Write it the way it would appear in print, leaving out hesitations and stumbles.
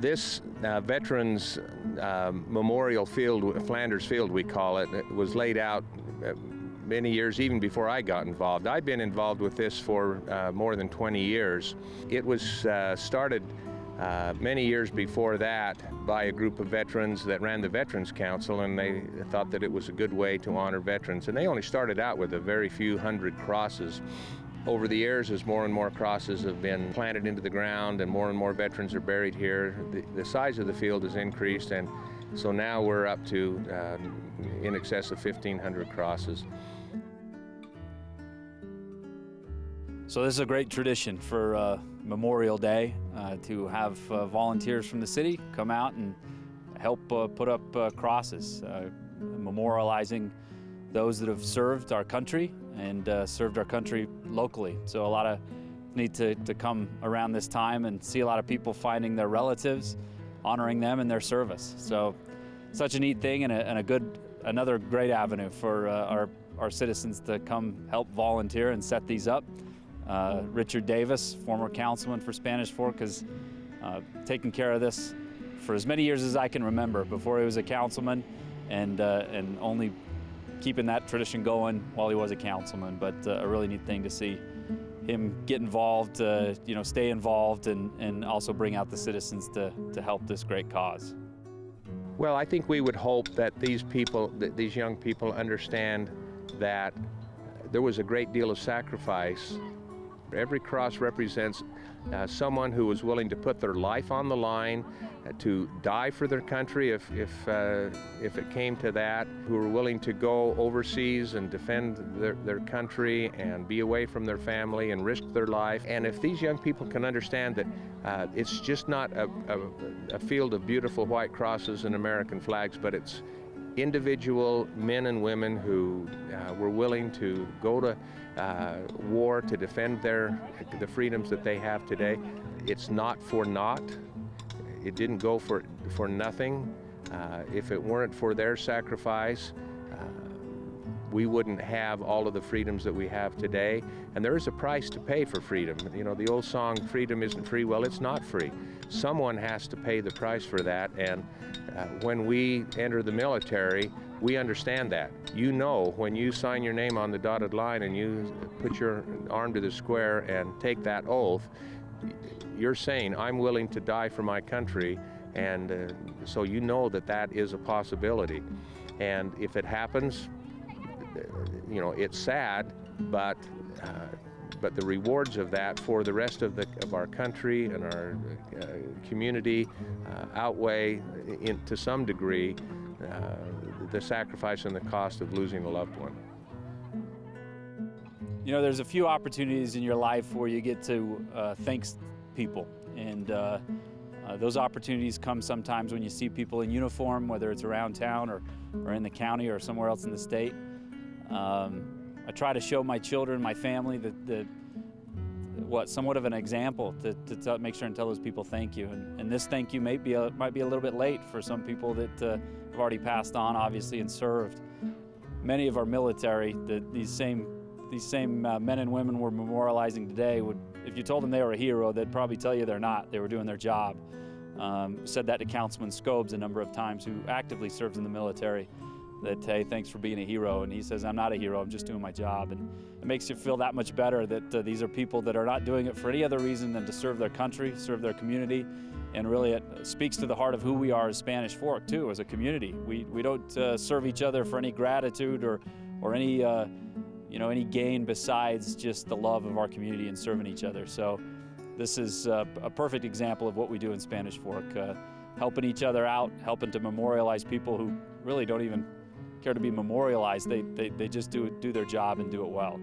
This Veterans Memorial Field, Flanders Field we call it, was laid out many years even before I got involved. I've been involved with this for more than 20 years. It was started many years before that by a group of veterans that ran the Veterans Council, and they thought that it was a good way to honor veterans. And they only started out with a very few hundred crosses. Over the years, as more and more crosses have been planted into the ground and more veterans are buried here, the size of the field has increased, and so now we're up to in excess of 1,500 crosses. So this is a great tradition for Memorial Day to have volunteers from the city come out and help put up crosses, memorializing those that have served our country and served our country locally. So a lot of need to come around this time and see a lot of people finding their relatives, honoring them in their service. So such a neat thing, and another great avenue for our citizens to come help volunteer and set these up. Richard Davis, former councilman for Spanish Fork, has taken care of this for as many years as I can remember before he was a councilman, and only keeping that tradition going while he was a councilman. But a really neat thing to see him get involved, stay involved, and also bring out the citizens to help this great cause. Well, I think we would hope that these young people understand that there was a great deal of sacrifice. Every cross represents someone who was willing to put their life on the line, to die for their country if it came to that, who were willing to go overseas and defend their country and be away from their family and risk their life. And if these young people can understand that it's just not a field of beautiful white crosses and American flags, but it's individual men and women who were willing to go to war to defend the freedoms that they have today. It's not for naught. It didn't go for nothing. If it weren't for their sacrifice, we wouldn't have all of the freedoms that we have today. And there is a price to pay for freedom. You know, the old song, freedom isn't free. Well, it's not free. Someone has to pay the price for that. And when we enter the military, we understand that. You know, when you sign your name on the dotted line and you put your arm to the square and take that oath, you're saying, I'm willing to die for my country. And so you know that that is a possibility. And if it happens, it's sad, but the rewards of that for the rest of our country and our community outweigh, to some degree, the sacrifice and the cost of losing a loved one. You know, there's a few opportunities in your life where you get to thank people, and those opportunities come sometimes when you see people in uniform, whether it's around town or in the county or somewhere else in the state. I try to show my children, my family, somewhat of an example to make sure and tell those people thank you. And this thank you might be a little bit late for some people that have already passed on, obviously, and served. Many of our military, these same men and women we're memorializing today, if you told them they were a hero, they'd probably tell you they're not. They were doing their job. Said that to Councilman Scobes a number of times, who actively serves in the military, that, hey, thanks for being a hero. And he says, I'm not a hero, I'm just doing my job. And it makes you feel that much better that these are people that are not doing it for any other reason than to serve their country, serve their community. And really it speaks to the heart of who we are as Spanish Fork, too, as a community. We don't serve each other for any gratitude or any any gain besides just the love of our community and serving each other. So this is a perfect example of what we do in Spanish Fork, helping each other out, helping to memorialize people who really don't even care to be memorialized. They just do their job and do it well.